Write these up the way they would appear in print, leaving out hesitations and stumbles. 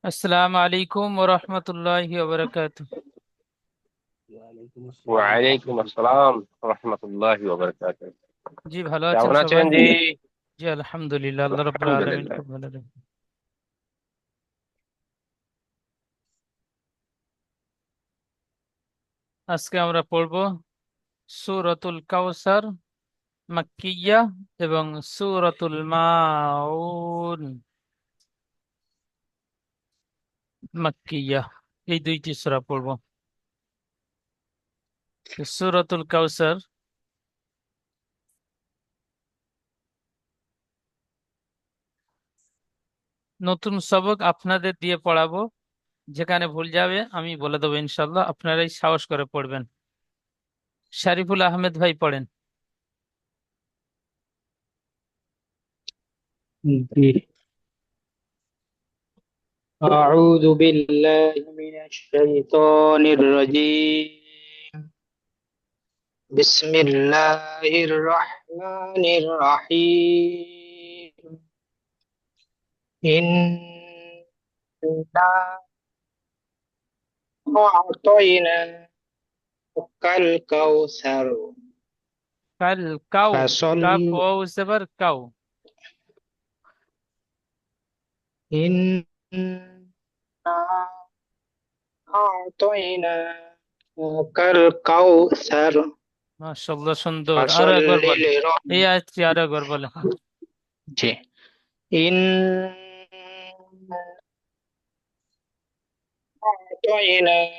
আসসালামু আলাইকুম ওয়া রাহমাতুল্লাহি ওয়া বারাকাতুহু। ওয়ালাইকুম আসসালাম রহমতুল্লাহি ওয়া বারাকাতুহু। জি, ভালো আছেন কেমন সবাই? আছেন জি? জি, আলহামদুলিল্লাহ, আল্লাহ রাব্বুল আলামিন আলহামদুলিল্লাহ। খুব ভালো রাখেন। আজকে আমরা পড়ব সূরাতুল কাউসার মাক্কিয়া এবং সূরাতুল মাউন মাক্কিয়া, এই দুইটি সূরা পড়ব। সূরাতুল কাউসার নতুন সবক আপনাদের দিয়ে পড়াবো। যেখানে ভুল যাবে আমি বলে দেবো ইনশাল্লাহ, আপনারাই সাহস করে পড়বেন। শারিফুল আহমেদ ভাই পড়েন। जी। أعوذ بالله من الشيطان الرجيم. بسم الله الرحمن الرحيم. إنا أعطيناك الكوثر কাল কাউ, فصل. কাপ ওয়াও জবর কাউ। إنا أعطيناك الكوثر মাশাআল্লাহ, সুন্দর। আরো فصل একবার বলেন এই لربك. আয়াতটি, আরো একবার বলেন। जी. إن أعطيناك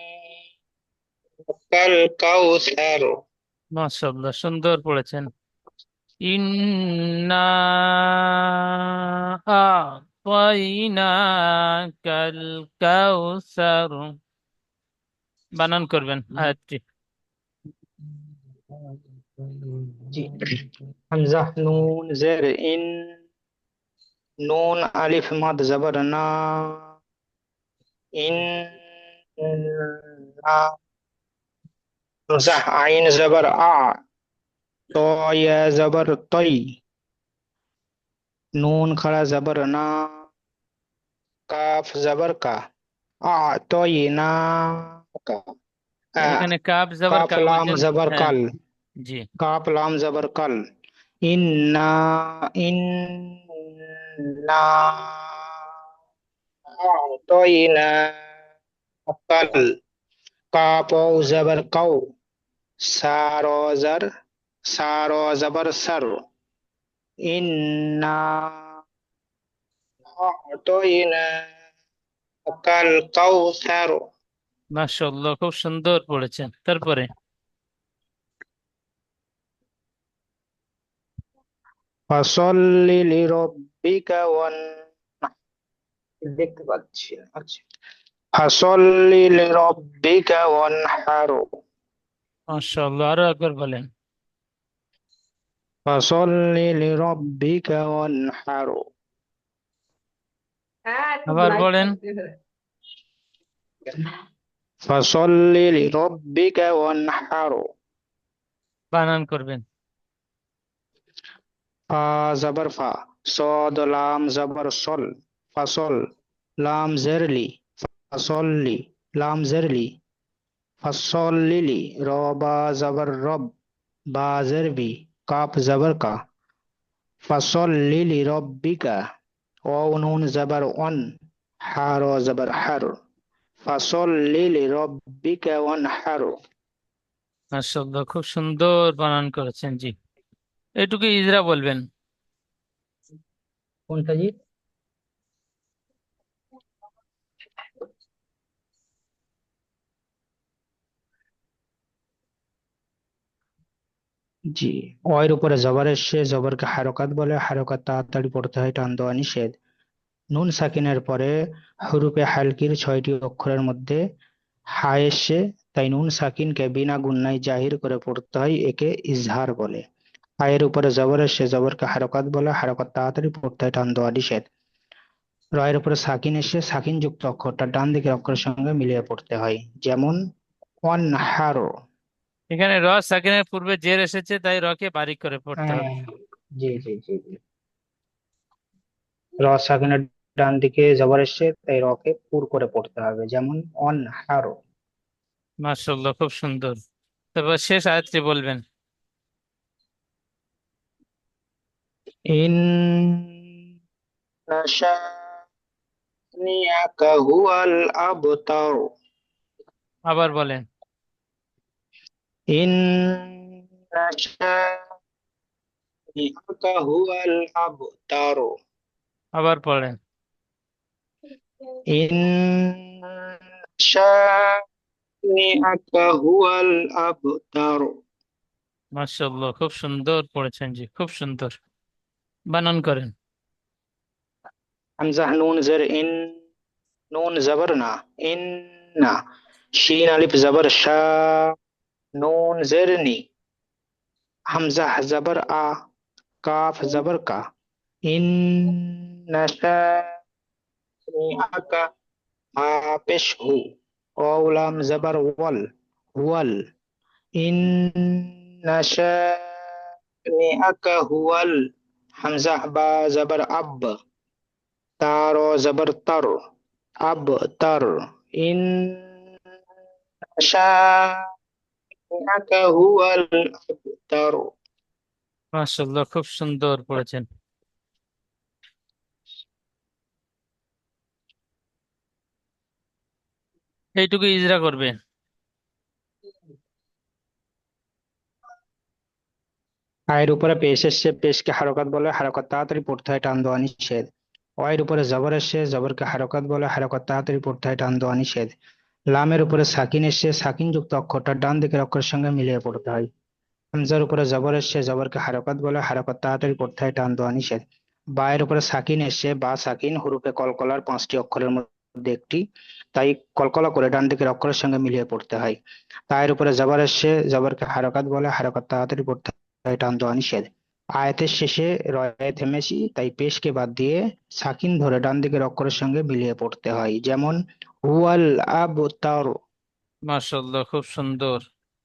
الكوثر. মাশাআল্লাহ, সুন্দর পড়েছেন। ইন্না আ'তাইনাকাল কাউসার, বানান করবেন আয়াতটি। जी. हमजा नून जेर इन नून अलिफ मद जबर ना इन ना हमजा आइन जबर आ तो या जबर तई नून खड़ा जबर ना काफ जबर का आ तो ये ना का आ, এখানে কাব জবর काफ কা लाम বলছেন। जबर হ্যাঁ, कल জি। काफ लाम जबर कल इन्ना इन्ना अअतयना कल काफ वाव जबर कौ सारो जर सारो जबर सर इन्ना अअतयना कल कौसर মাশাআল্লাহ, খুব সুন্দর পড়েছেন। তারপরে ফসল্লি লিরব্বিকা দেখতে পাচ্ছি না। আচ্ছা, ফসল্লি লিরব্বিকা ওয়ানহার মাশাআল্লাহ, আরো একবার বলেন। ফসল্লি লিরব্বিকা ওয়ানহার আবার বলেন। ফসল্লি লিরব্বিকা ওয়ানহার বানান করবেন। ফা জবর ফা সদ লাম জবর সল ফসল লাম জেরলি ফসল্লি লাম জেরলি फसौलिली रौबा जबर रब बाजर भी काफ जबर का फसौलिली रब्बिका ओ नून जबर अन हारो जबर हर फसौलिली रब्बिका वनहर। মাশাআল্লাহ, খুব সুন্দর বানান করেছেন। জি, এটুকু ইজরা বলবেন। কোনটা জি? জি, অয়ের উপরে জবর এসে জবরকে হারকাত বলে, হারকাত তাড়াতাড়ি পড়তে হয়, টান দেওয়া নিষেধ। নুন সাকিনের পরে হুরুফে হালকির 6টি অক্ষরের মধ্যে হা এসে, তাই নুন সাকিনকে বিনা গুণনায় জাহির করে পড়তে হয়, একে ইজহার বলে। আয়ের উপরে জবর এসে জবরকে হারকাত বলে, হারকাত তাড়াতাড়ি পড়তে হয়, টান দেওয়া নিষেধ। রয়ের উপরে সাকিন এসে সাকিন যুক্ত অক্ষরটা ডান দিকের অক্ষরের সঙ্গে মিলিয়ে পড়তে হয়, যেমন অনহারো। এখানে র সাকিনের পূর্বে জের এসেছে, তাই রকে বারিক করে পড়তে হ্যাঁ, হবে। জি জি জি জি। র সাকিনের ডান দিকে জবর এসছে, তাই রকে পুর করে পড়তে হবে, যেমন অন হারো। মাশাআল্লাহ, খুব সুন্দর। তারপর শেষ আয়াতটি বলবেন। ইন শানিআকা হুয়াল আবতার। আবার বলেন। ইন শানিআকা হুয়াল আবতার। আবার পড়েন। ইন শানিআকা হুয়াল আবতার। মাশাআল্লাহ, খুব সুন্দর পড়েছেন জি, খুব সুন্দর। বানান করেন। হামজা নুন জের ইন, নুন জবর না, ইন না। শিন আলিফ জবর শা, নুন জের নি। হামজা জবর আ, কাফ জবর কা। ইন নাশানিআকা, হা পেশ হু। ওয়াও জবর ওয়াল, ওয়াল। ইন নাশানিআকা হুয়াল। হামজা বা জবর আব, তার জবর তর, আব তর। ইন শানিআকা হুয়াল আবতার। মাশাআল্লাহ, খুব সুন্দর পড়েছেন। এইটুকু ইজরা করবে। আয়ের উপরে পেশ এসছে, পেশকে হারকাত বলে, হারকাত তাড়াতাড়ি পড়তে হয়, টান দেওয়া নিষেধ। ওয়ের উপরে জবর এসছে, জবরকে হারকাত বলে, হারকাত তাড়াতাড়ি পড়তে হয়, টান দেওয়া নিষেধ। লামের উপরে সাকিন এসছে, সাকিন যুক্ত অক্ষরটা ডান দিকের অক্ষরের সঙ্গে মিলিয়ে পড়তে হয়। হামজার উপরে জবর এসছে, জবরকে হারকাত বলে, হারকাত তাড়াতাড়ি পড়তে হয়, টান দেওয়া নিষেধ। বায়ের উপরে সাকিন এসছে, বা সাকিন হরুফে কলকলার পাঁচটি অক্ষরের মধ্যে একটি, তাই কলকলা করে ডান দিকের অক্ষরের সঙ্গে মিলিয়ে পড়তে হয়। তায়ের উপরে জবর এসছে, জবরকে হারকাত বলে, হারকাত তাড়াতাড়ি পড়তে হয়, টান দেওয়া নিষেধ। আয়াতের শেষে রয়ে থেমেছি, তাই পেশকে বাদ দিয়ে সাকিন ধরে ডান দিকের অক্ষরের সঙ্গে মিলিয়ে পড়তে হয়, যেমন হুয়াল আবতার। মাশাআল্লাহ, খুব সুন্দর,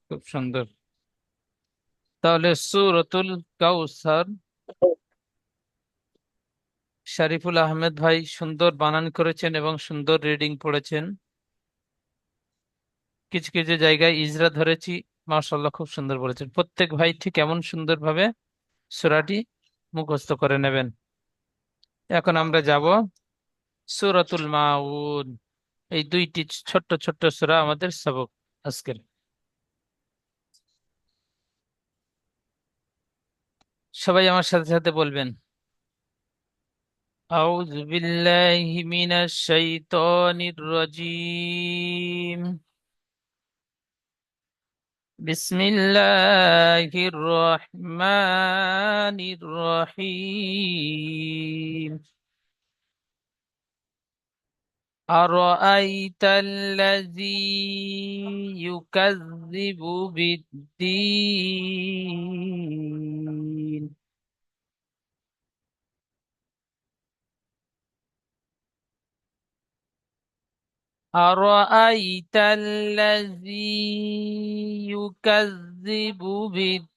খুব সুন্দর। তাহলে সূরাতুল কাউসার, শরীফুল আহমেদ ভাই সুন্দর বানান করেছেন এবং সুন্দর রিডিং পড়েছেন। কিছু কিছু জায়গায় ইজরা ধরেছি। মাশাআল্লাহ, খুব সুন্দর বলেছেন। প্রত্যেক ভাই ঠিক এমন সুন্দরভাবে সূরাটি মুখস্থ করে নেবেন। এখন আমরা যাব সূরাতুল মাউন। এই দুইটি ছোট্ট ছোট্ট সূরা আমাদের সবক আজকের। সবাই আমার সাথে সাথে বলবেন। আউযু বিল্লাহি মিনাশ শাইতানির রাজীম। বিসমিল্লাহির রহমানির রহিম। أرأيت الذي يكذب بالدين. أرأيت الذي يكذب بالدين.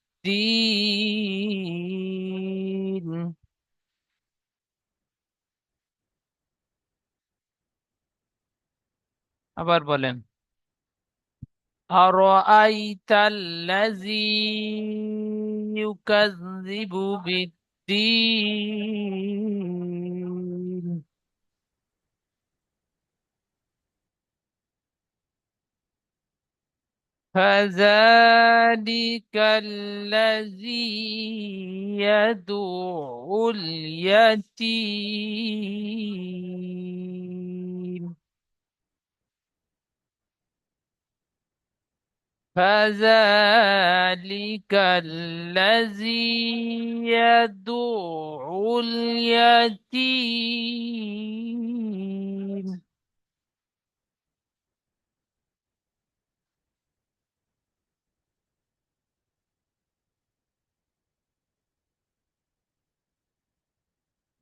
আবার বলেন। أرأيت الذي يكذب بالدين. فذلك الذي يدعو اليتيم. فذلك الذي يدعو اليتيم.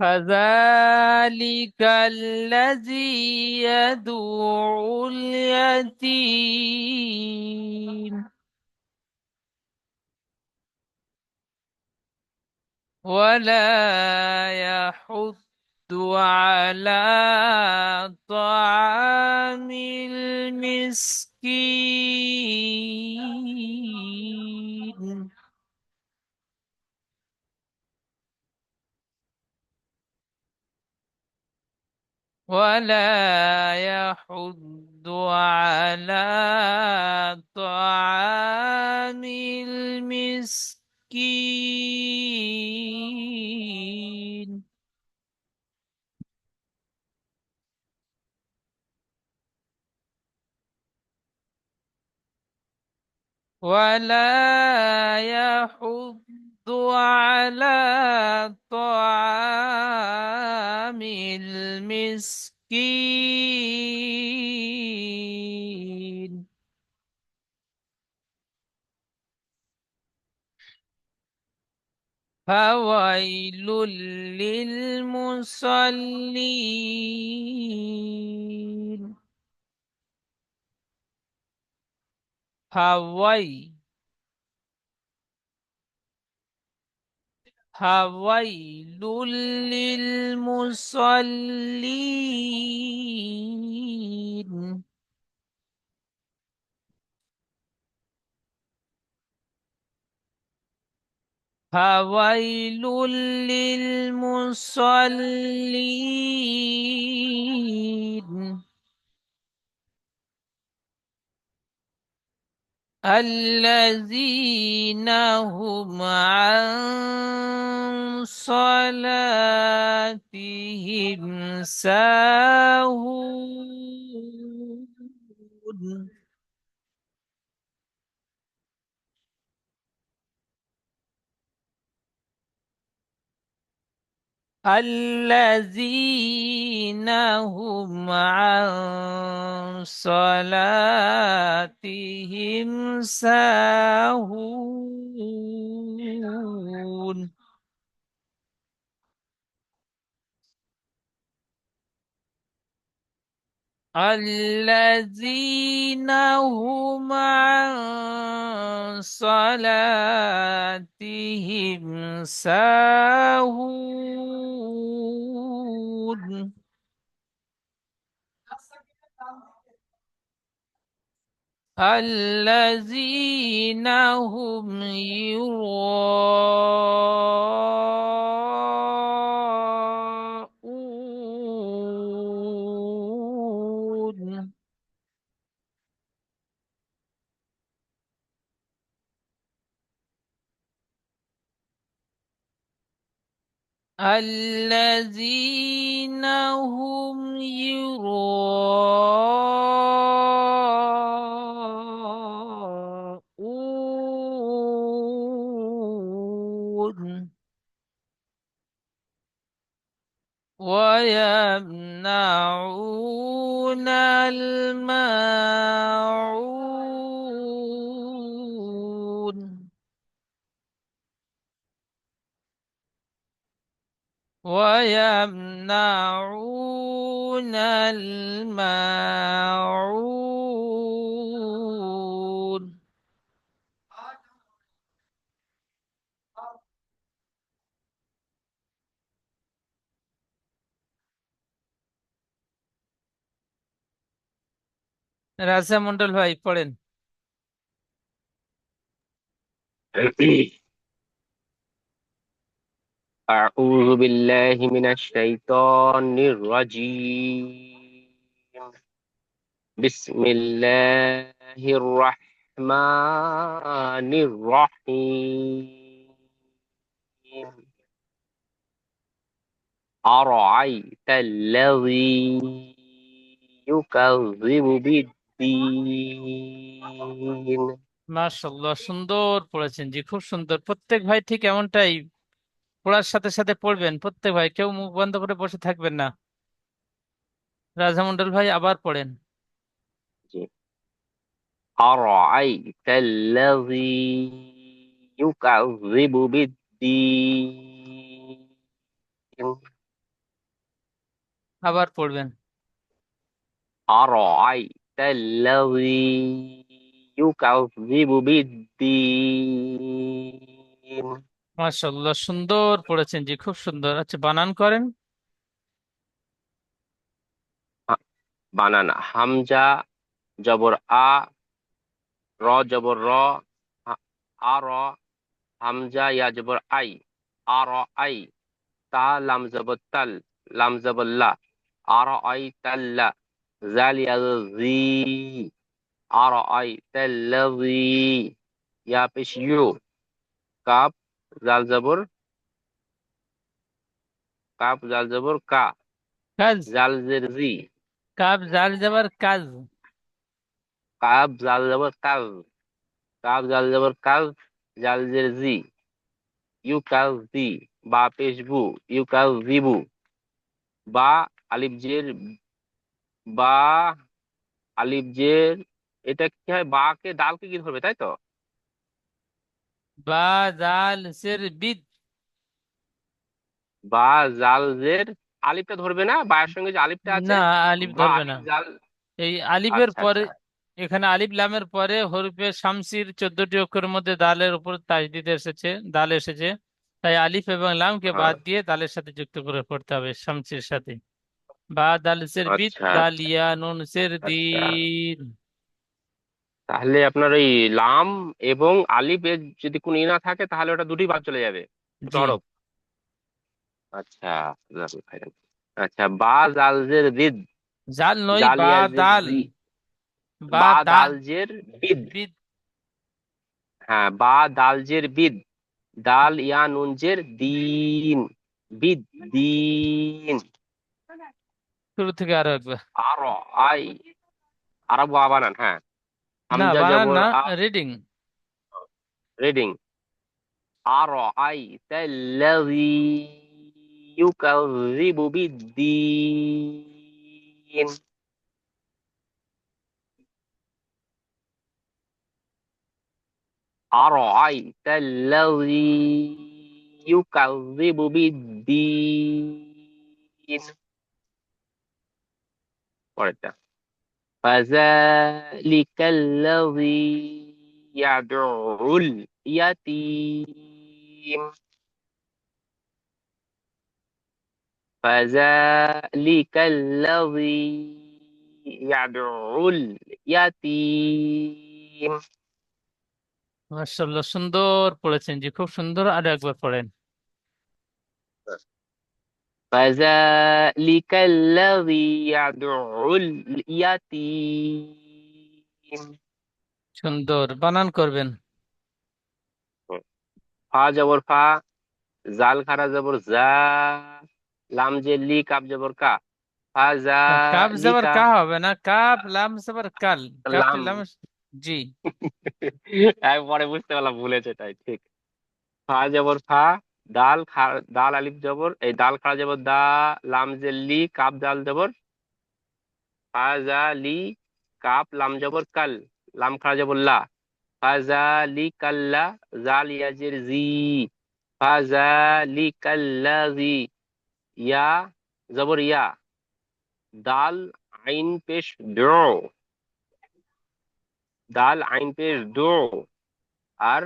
فذلك الذي يدعو اليتيم. ولا يحض على طعام المسكين. ولا يحض على طعام المسكين. ولا يحض على طعام المسكين. فويل للمصلين. فويل فويل للمصلين. فويل للمصلين الذين هم عن صلاتهم ساهون. الذين هم عن صلاتهم ساهون. الذين هم عن صلاتهم ساهون. الذين هم يراءون. الذين هم يراءون ويمنعون الماعون. ويمنعون الماعون. রাজা মন্ডল ভাই পড়েন। أعوذ بالله من الشيطان الرجيم. بسم الله الرحمن الرحيم. أرأيت الذي يكذب بالدين. মাশাআল্লাহ, সুন্দর পড়েছেন জি, খুব সুন্দর। প্রত্যেক ভাই ঠিক এমনটাই পড়ার সাথে সাথে পড়বেন। প্রত্যেক ভাই, কেউ মুখ বন্ধ করে বসে থাকবেন না। রাজা মন্ডল ভাই আবার পড়েন। أرأيت الذي يكذب بالدين. আবার পড়বেন। أرأيت الذي يكذب بالدين. মাশাআল্লাহ, সুন্দর পড়েছেন জি, খুব সুন্দর। আচ্ছা, বানান করেন। বানানা হামজা জবর আ, র জবর র, আ র, হামজা ইয়া জবর আই, আর আই, তা লাম জবর তাল, লাম জবর লা, আর আই তাল্লা, জাল ইয়া জি, আর আই তাল্লাজি, ইয়া পেশ ইউ, কাপ জাল জবর, কাপ জাল জবর কা, কাজ। জাল জের জি, কাব জাল জাবার কাজ। কাপ জাল জবর কাজ, কাপ জাল জবর কাজ, জাল জের জি, ইউ কাজ জি, বা পেশ বু, ইউ কাজ জিবু, বা আলিফ জের, বা আলিফ জের, এটা কি হয়, বা কে দালকে কি ধরবে তাই তো? বা জাল সের বিদ। বা জাল জের, আলিফটা ধরবে না, বায়ের সঙ্গে যে আলিফটা আছে, না, আলিফ বা ধরবে না। আলিফ জাল। এই আলিফের আচ্ছা পরে, আচ্ছা। এখানে আলিফ লামের পরে হরফে শামসির 14টি অক্ষরের মধ্যে দালের উপর তাসদিদ এসেছে, দাল এসেছে। তাই আলিফ এবং লামকে হ্যাঁ। বাদ দিয়ে দালের সাথে যুক্ত করে পড়তে হবে, শামসির সাথে। বা দাল সের বিদ, আচ্ছা দাল আচ্ছা ইয়া নুন সের আচ্ছা। দিন। তাহলে আপনার ওই লাম এবং আলিফ এর যদি কোনো ই না থাকে তাহলে ওটা দুটোই বাদ চলে যাবে, দুটো জি। হরফ। আচ্ছা, জাজাকুমুল্লাহ খাইরান। আচ্ছা, বা জাল জের বিদ, জাল নয়, জাল বা ইয়া জের দাল। জি, বা বা দা দাল জের বিদ। বিদ। হ্যাঁ, বা দাল জের বিদ, দাল ইয়া নুন জের দিন, বিদ দিন। শুরু থেকে আরো একবার। আর আই, আরব আ বানান, হ্যাঁ। না, হামজা বানান জবর না, আ, রিডিং। রিডিং। আর আই তাল্লাযী ইউকাযযিবু বিদ্দীন, আর আই তাল্লাযী ইউকাযযিবু বিদ্দীন। পরেরটা, فذلك الذي يدعو اليتيم، فذلك الذي يدعو اليتيم، মাশাআল্লাহ, সুন্দর পড়েছেন জি, খুব সুন্দর। আরো একবার পড়েন। فذلك الذي يدعو اليتيم। সুন্দর বানান করবেন। ফা জবর ফা, জাল খারা জবর জা, লাম জের লি, কাপ জবর কা, ফা জা কাব জবর লিকা, কা হবে না, কাব লাম জবর কাল। কাফে লাম। লাম। জি। আমি পরে বুঝতে পারলাম ভুলেছে, তাই ঠিক। ফা জবর ফা, দাল দাল আলিফ জবর, এই দাল খাড়া জবর দা, লাম জের লি, কাপ দাল জবর, ফা জা লি, কাপ লাম জবর কাল, লাম খাড়া জবর লা, ফা জা লি কাল্লা, জাল ইয়াজের জি, ফা জা লি কাল্লা জি, ইয়া জবর ইয়া, দাল আইন পেশ দ্র, দাল আইন পেশ দ্র, আর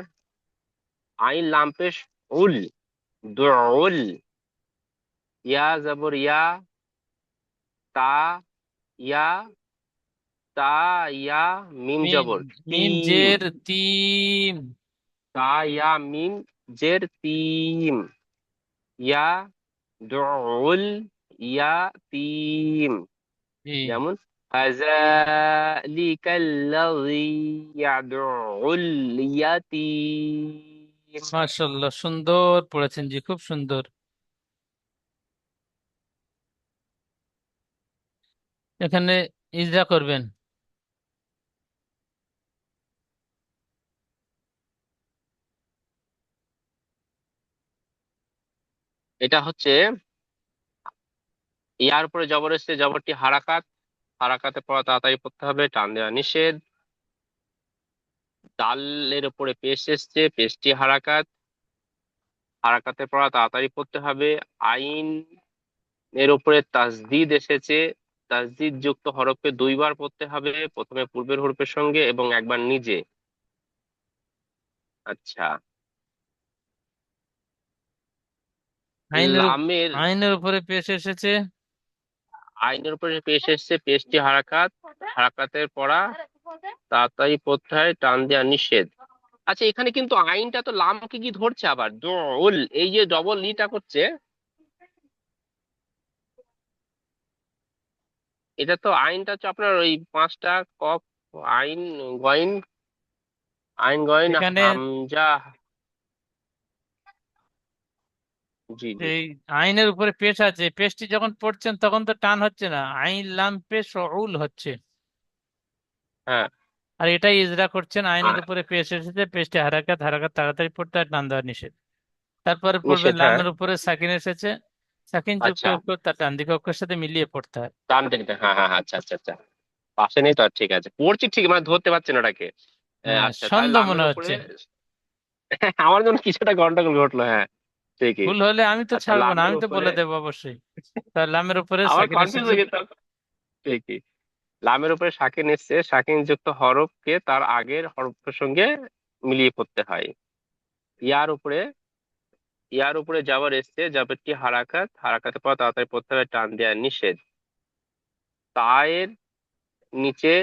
আইন লাম পেশ উল, দুল, ইয়া জবর ইয়া, তা ইয়া, তা ইয়া, মিম মিম। জবর মিম তিম, জের তিম। তা ইয়া মিম জের তিম, ইয়া দুল ইয়া তিম। জি। যেমন فذلك الذي يدعو اليتيم। মাশাআল্লাহ, সুন্দর পড়েছেন জি, খুব সুন্দর। এখানে ইজরা করবেন। এটা হচ্ছে, ইয়ার উপরে জবর এসছে, জবরটি হারাকাত, হারাকাতে পড়া তাড়াতাড়ি পড়তে হবে, টান দেওয়া নিষেধ। দালের উপরে পেশ এসছে, পেশটি হারাকাত, হারাকাতে পড়া তাড়াতাড়ি পড়তে হবে। আইন এর উপরে তাসদিদ এসেছে, তাসদিদ যুক্ত হরফকে দুইবার পড়তে হবে, প্রথমে পূর্বের হরফের সঙ্গে এবং একবার নিজে। আচ্ছা, আইনের লামের আইনের উপরে পেশ এসেছে। আইনের উপরে পেশ এসছে, পেশটি হারাকাত, হারাকাতের পড়া তাড়াতাড়ি প্রত্যাহার টান দেওয়া নিষেধ। আচ্ছা, এখানে কিন্তু আইনটা তো লামকে কি ধরছে, আবার দোল এই যে ডবল লিটা করছে, এটা তো আইনটা হচ্ছে আপনার ওই পাঁচটা কফ, আইন, গইন, আইন গইন এখানে হামজা। জি জি। এই আইনের উপরে পেশ আছে, পেশটি যখন পড়ছেন তখন তো টান হচ্ছে না, আইন লাম পেশ উল হচ্ছে। হ্যাঁ। আর এটাই ইজরা করছেন, আইনের আ- উপরে পেশ এসেছে, পেশটি হারাকাত, হারাকাত তাড়াতাড়ি পড়তে হয়, টান দেওয়া নিষেধ। তারপরে পড়বেন নিষেধ, হ্যাঁ। লামের উপরে সাকিন এসেছে, সাকিন যুক্ত আচ্ছা, অক্ষর তার ডান দিকে অক্ষরের সাথে মিলিয়ে পড়তে হয়। টান টেনে, হ্যাঁ হ্যাঁ হ্যাঁ, আচ্ছা আচ্ছা আচ্ছা। পাশে নেই তো আর, ঠিক আছে, পড়ছি ঠিক, মানে ধরতে পারছেন ওটাকে। হ্যাঁ, আচ্ছা, তাহলে সন্দেহ মনে লামের উপরে হচ্ছে। আমার জন্য কিছুটা গন্ডগোল ঘটলো, হ্যাঁ ঠিকই। ভুল হলে আমি তো আচ্ছা, ছাড়বো না, লামের আমি তো উপরে বলে দেবো অবশ্যই। তার লামের উপরে আবার সাকিন কনফিউজ এসেছে। হয়ে গেছে। ঠিকই, লামের উপরে সাকিন এসছে, সাকিন যুক্ত হরফকে তার আগের হরফের সঙ্গে মিলিয়ে পড়তে হয়। ইয়ার উপরে ইয়ার উপরে যাবার এসছে, যাবারটি হারাকাত, হারাকাতের পর তাড়াতাড়ি পড়তে হবে, টান দেওয়া নিষেধ। তায়ের নিচে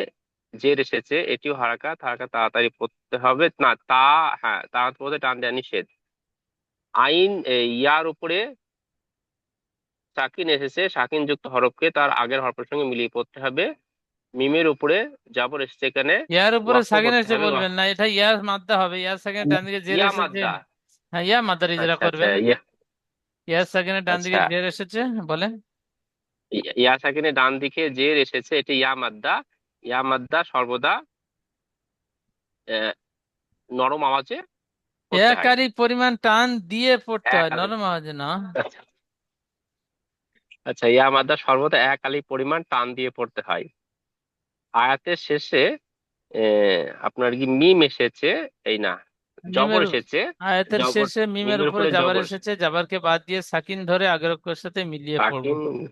জের এসেছে, এটিও হারাকাত, হারাকাত তাড়াতাড়ি পড়তে হবে না, তা, হ্যাঁ, তাড়াতাড়ি পড়তে টান দেওয়া নিষেধ। আইন ইয়ার উপরে সাকিন এসেছে, সাকিন যুক্ত হরফকে তার আগের হরফের সঙ্গে মিলিয়ে পড়তে হবে। মিমের উপরে জাবর এসেছে, এখানে ইয়ার উপরে ওয়াক্ফ সাকিন করতে এসে হবে, বলবেন না, এটা ইয়ার মাদ্দা হবে, ইয়ার সাকিনের ডান দিকে জের ইয়া এসেছে। মাদ্দা। হ্যাঁ, ইয়া মাদ্দার ইজরা আচ্ছা আচ্ছা, করবেন। ইয়া। ইয়ার সাকিনের ডান দিকে আচ্ছা, জের এসেছে, বলেন। ইয়া সাকিনের ডান দিকে জের এসেছে, এটি ইয়া মাদ্দা। ইয়া মাদ্দা সর্বদা আহ, নরম আওয়াজে পড়তে হয়। একারই পরিমাণ টান দিয়ে পড়তে এক হয়, আলি। নরম আওয়াজে না। আচ্ছা আচ্ছা, ইয়া মাদ্দা সর্বদা এক আলি পরিমাণ টান দিয়ে পড়তে হয়। আয়াতের শেষে আপনার কি মিম এসেছে, এই না, জবর মিমের এসেছে। আয়াতের জবর, শেষে মিমের মিমের উপরে উপরে জাবার জবর, এসেছে, জাবারকে বাদ দিয়ে সাকিন ধরে আগের অক্ষরের সাথে মিলিয়ে পড়বো। সাকিন।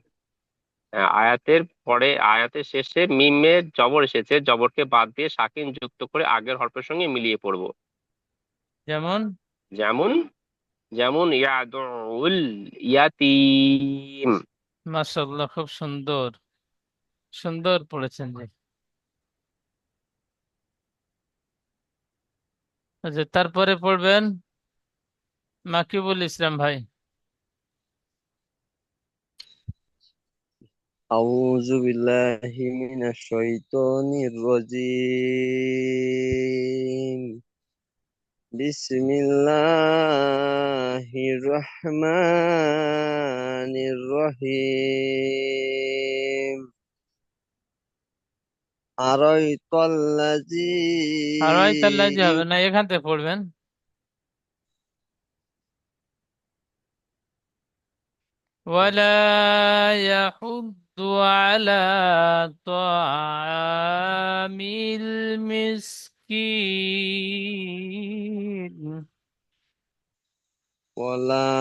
আয়াতের পরে, আয়াতের শেষে মিমের জবর এসেছে, জবরকে বাদ দিয়ে সাকিন যুক্ত করে আগের হরফের সঙ্গে মিলিয়ে পড়বো। যেমন যেমন, যেমন ইয়াদুল ইয়াতিম। মাশাআল্লাহ, খুব সুন্দর, সুন্দর পড়েছেন যে। আচ্ছা, তারপরে পড়বেন মাকিবুল ইসলাম ভাই। أعوذ بالله من الشيطان الرجيم. بسم الله الرحمن الرحيم. أرأيت আর ওই তাল্লাজি الذي হবে না, এখান থেকে পড়বেন। ولا يحض على طعام المسكين. ولا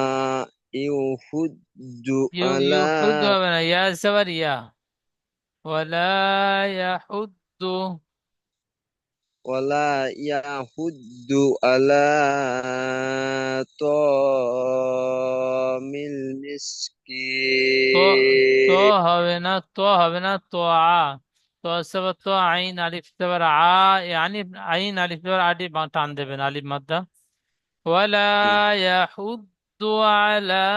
يحض على يحض হবে না, ইয়া সবার ইয়া। ولا يحض ولا يحض على طعام তো, তো المسكين. হবে না, তো হবে না, তো আ, তো সবার তো আইন আলিফ সবার আ, yani আইন আলিফ সবার আটি টান দেবেন, আলিফ মাদ্দা। ولا يحض على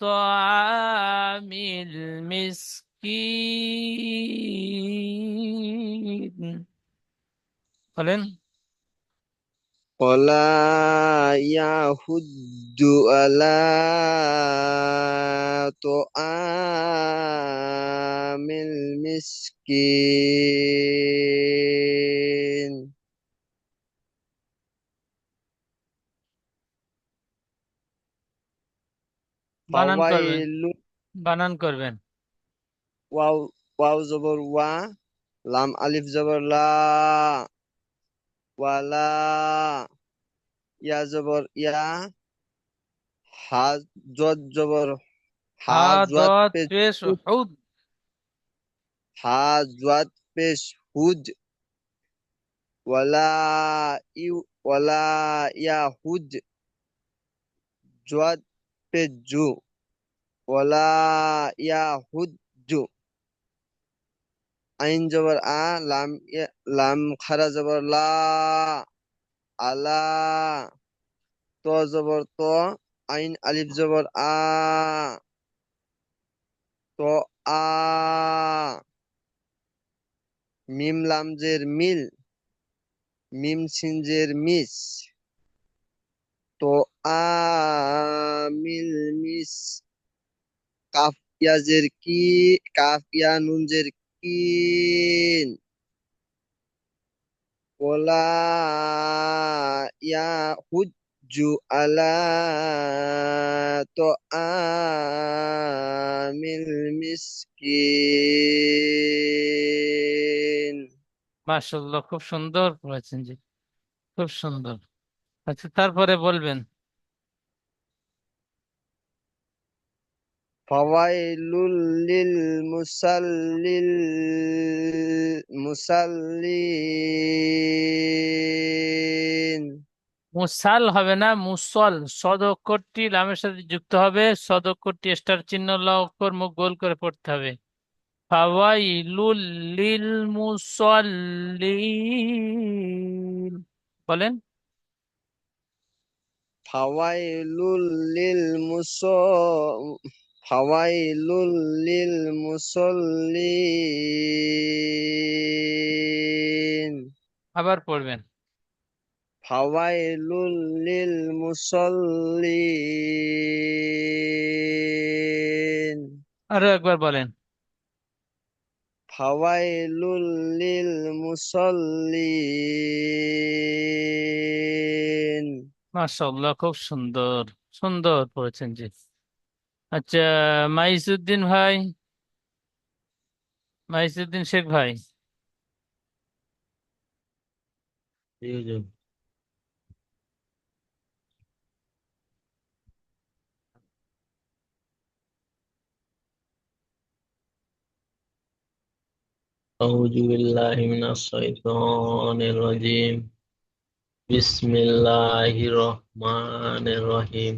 طعام المسكين، বলেন। ولا يحض على طعام المسكين. বানান করবেন, فويل. বানান করবেন। واو، واو زبر وا، لام ألف زبر لا، ولا، يا زبر يا، হা জদ জবর হা, হা জুয়াদ দত পেশ পেশ হুদ, হুদ। হা জুয়াদ পেশ হুদ। ওয়ালা ইউ, ওয়ালা ইয়াহুদ, জুয়াদ ইয়াহতেজু ওয়ালা ইয়াহুজ্জু। আইন জবর আ, লাম খারা জবর লা, আলা। ত জবর ত, আইন আলিফ জবর আ, তো আ। মিম লামজের মিল, মিম সিনজের মিস। তো মিল মিস। কাফ ইয়াজের কি, কাফ ইয়া নুনজের কিন। ওলা ইয়া হুজ্জু আলা তো আমিল মিসকিন। মাশাআল্লাহ, খুব সুন্দর পড়েছেন জি, খুব সুন্দর। আচ্ছা, তারপরে বলবেন। ফাওয়াইলুল লিল মুসাল্লিল মুসাল্লিন। মুসাল হবে না, মুসল। সদ অক্ষরটি লামের সাথে যুক্ত হবে, সদ অক্ষরটি স্টার চিহ্ন ল অক্ষর মুখ গোল করে পড়তে হবে। ফাওয়াইলুল লিল মুসাল্লিন, বলেন। ফাওয়াইলুল লিল মুস ফাওয়াইলুল লিল মুসাল্লিন। আবার পড়বেন। ফাওয়াইলুল লিল মুসাল্লিন। আরো একবার বলেন। ফাওয়াইলুল লিল মুসাল্লিন। মাশাআল্লাহ, খুব সুন্দর, সুন্দর পড়েছেন জি। আচ্ছা, মাইজউদ্দিন ভাই, মাইজউদ্দিন শেখ ভাই। জি হুজুর। أعوذ بالله من الشيطان الرجيم. بسم الله الرحمن الرحيم.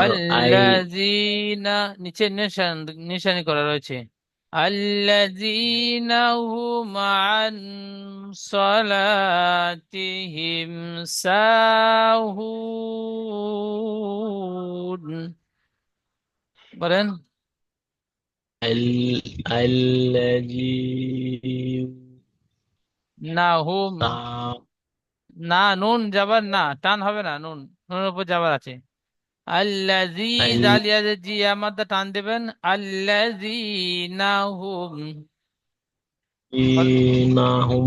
আল্লাযীনা, নিচে নিশানি করা রয়েছে। আল্লাযীনা হুম আন সালাতিহিম সাহুন, বলেন। الذي না হুম, না নুন যাবার না, টান হবে না, নুন নুনের উপর যাবার আছে। আল্লাযী, জালিয়া জি আমাদের টান দেবেন। আল্লাযীনা হুম, الذين هم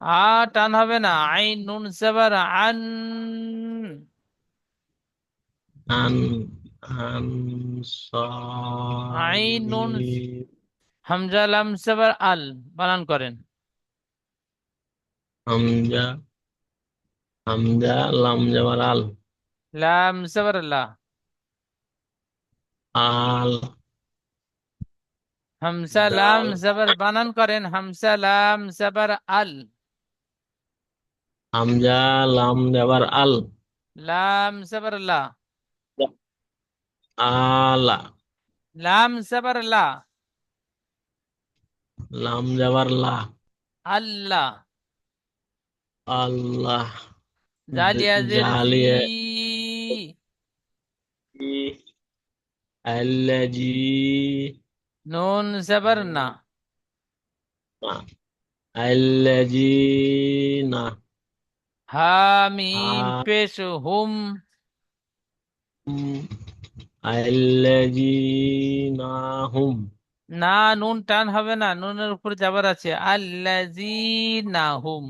আ টান হবে না, আইন নুন জবর আন, عن আইন নুন صالح হামজা লাম জবর আল, বানান করেন। হামজা হামজা লাম জাবার আল লাম জবর লা, আল হামজা লাম দাল জবর, বানান করেন হামজা লাম জবর আল, হামজা লাম জাবার আল লাম জবর লা, আলা লাম জবর লা, লাম জাবার লা আল্লাহ। আল্লাহ জালিয়া জের জি, জালিয়া আল্লাজি নুন জবর না, আল্লাজিনা হামিম পেশ হুম, আল্লাজিনা হুম না নুন টান হবে না, নুনের উপর যাবার আছে। আল্লাযীনা হুম,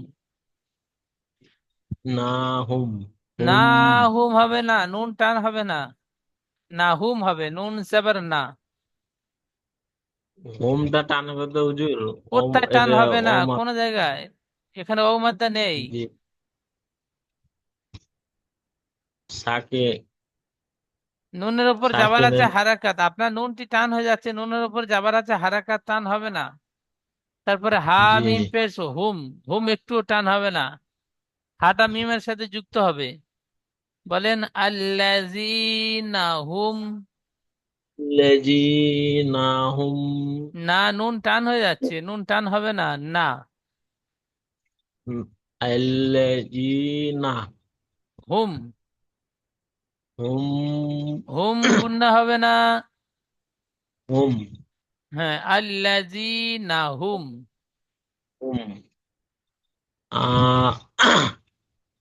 না হুম না হুম হুম হবে না, নুন টান হবে না, না হুম হবে, নুন জবর না। হোমটা টান হবে তো হুজুর। ওম কোথায় টান এটা হবে না, ওম কোন জায়গায়? এখানে অমাত্রা নেই। জি সাকে নুনের উপর যাবার আছে সাকিনের হারাকাত, আপনার নুনটি টান হয়ে যাচ্ছে, নুনের উপর যাবার আছে হারাকাত, টান হবে না। তারপরে হা জি। মিম পেশ হুম, হুম একটুও টান হবে না, হাটা মিমের সাথে যুক্ত হবে। বলেন আল্লাযীনা হুম। الذين هم না, নুন টান হয়ে যাচ্ছে, নুন টান হবে না, না। الذين হুম, هم হুম গুন্না হবে না। هم হ্যাঁ, আল্লাযীনা হুম। هم আ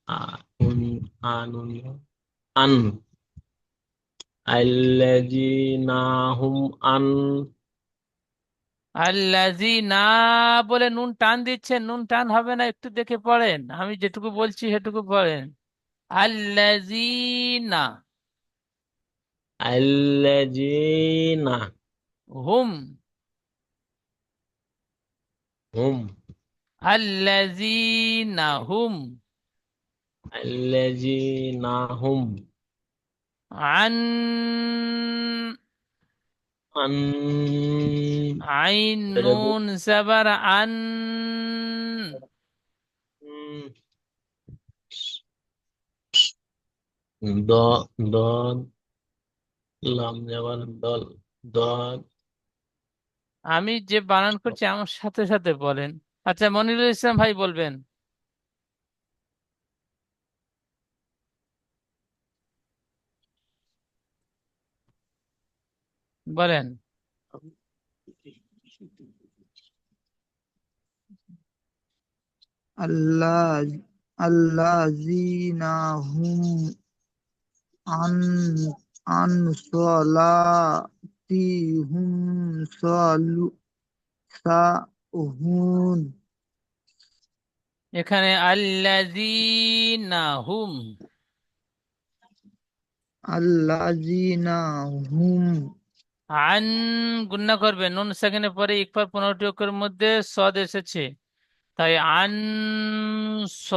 আন আনুন আন الذين هم عن আল্লাযীনা বলে নুন টান দিচ্ছেন, নুন টান হবে না, একটু দেখে পড়েন, আমি যেটুকু বলছি সেটুকু পড়েন। আল্লাযীনা الذين হুম, هم আল্লাযীনা হুম الذين هم আন عن আইন নুন সাবার আন। ضاد লাম জবর দল দদ আমি যে বানান করছি আমার সাথে সাথে বলেন। আচ্ছা, মনিরুল ইসলাম ভাই বলবেন, বলেন। আল্লাহ আল্লাযীনা হুম আন আন সলাতিহুম সাহুন। এখানে আল্লাযীনা হুম, আল্লাযীনা হুম আন গুণনা করবেন, নুন সেকেন্ডের পরে ইকফার 15টি অক্ষরের মধ্যে সদ এসেছে, তাই আন স।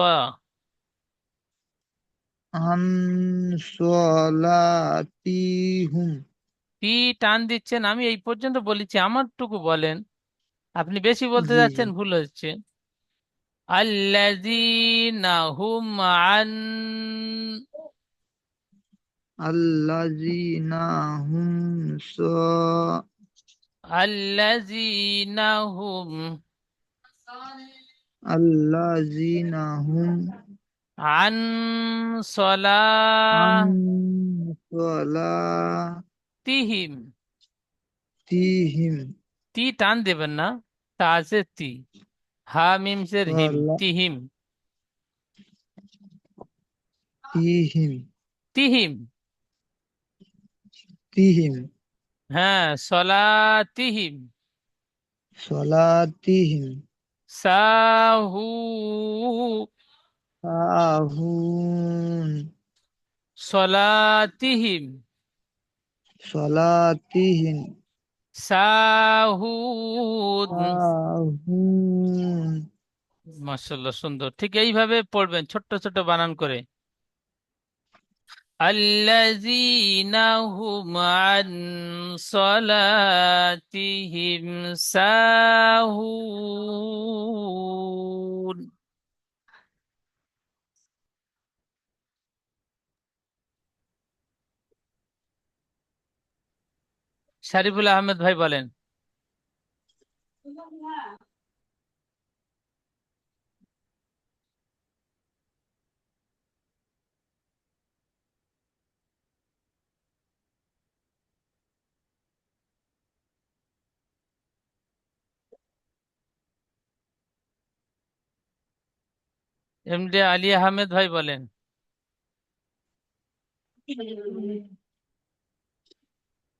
আন সলাতিহুম। টি টান দিচ্ছেন, আমি এই পর্যন্ত বলেছি, আমারটুকু বলেন, আপনি বেশি বলতে জি জি। যাচ্ছেন, ভুল হচ্ছে। আল্লাযীনা হুম আন, আল্লাযীনা হুম আল্লাযীনা হুম আল্লাযীনা হুম আন আন সলাতিহিম। সলাতিহিম। তি টান দেবেন না, তাজে তি, হা মিম জের হিম, তিহিম, সলাতিহিম তিহিম। তিহিম হ্যাঁ, সলাতিহিম। সলাতিহিম সাহু, সাহুন। সলাতিহিম, সলাতিহিম সাহুন। সাহুন। মাশাআল্লাহ, সুন্দর। ঠিক এইভাবে পড়বেন, ছোট্ট ছোট বানান করে। الذين هم عن صلاتهم ساهون। শারিফুল আহমেদ ভাই বলেন। এমডি আলী আহমেদ ভাই বলেন।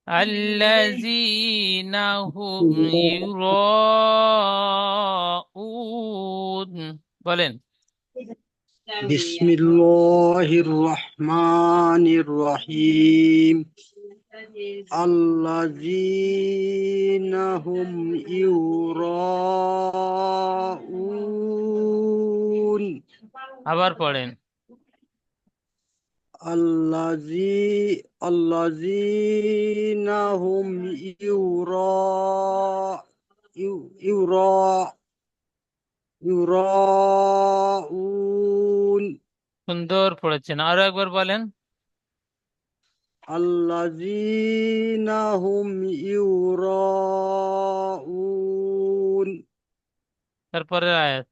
الذين هم يراءون বলেন। বিসমিল্লাহির রহমানির রহিম আল্লাযীনা হুম ইউরাউন আবার পড়েন। আল্লাযীনা হুম ইউরাউন يرا يراءون সুন্দর পড়েছেন, আরো একবার বলেন। الذين هم يراءون তারপরে আয়াত।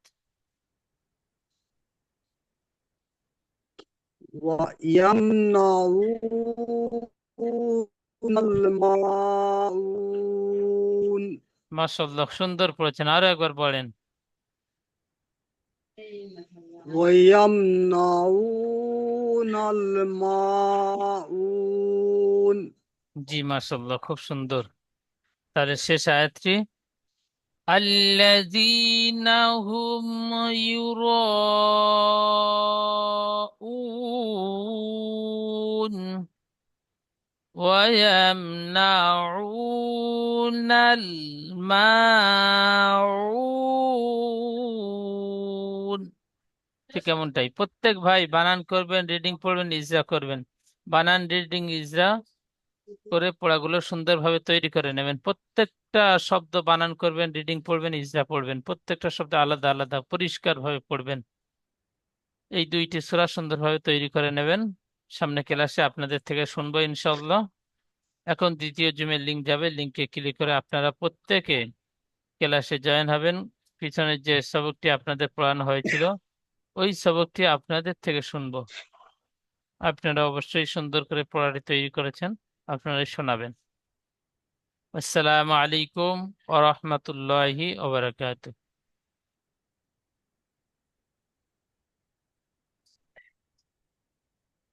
ويمنعون الماعون মাশাআল্লাহ, সুন্দর পড়েছেন, আরো একবার পড়েন। ويمنعون الماعون জি মাশাআল্লাহ, খুব সুন্দর। তাহলে শেষ আয়াতটি, الذين هم يراءون ويمنعون الماعون। ঠিক এমনটাই প্রত্যেক ভাই বানান করবেন, রিডিং পড়বেন, ইজরা করবেন। বানান, রিডিং, ইজরা করে পড়াগুলো সুন্দরভাবে তৈরি করে নেবেন। প্রত্যেকটা শব্দ বানান করবেন, রিডিং পড়বেন, ইজরা পড়বেন। প্রত্যেকটা শব্দ আলাদা আলাদা পরিষ্কার ভাবে পড়বেন। এই দুইটি সূরা সুন্দরভাবে তৈরি করে নেবেন। সামনে ক্লাসে আপনাদের থেকে শুনবো ইনশাআল্লাহ। এখন দ্বিতীয় জুমের লিংক যাবে, লিংকে ক্লিক করে আপনারা প্রত্যেকে ক্লাসে জয়েন হবেন। পিছনের যে সবকটি আপনাদের পড়ানো হয়েছিল ওই সবকটি আপনাদের থেকে শুনবো। আপনারা অবশ্যই সুন্দর করে পড়াটি তৈরি করেছেন, আপনারাই শোনাবেন। আসসালামু আলাইকুম ওয়া রাহমাতুল্লাহি ওয়া বারাকাতুহু।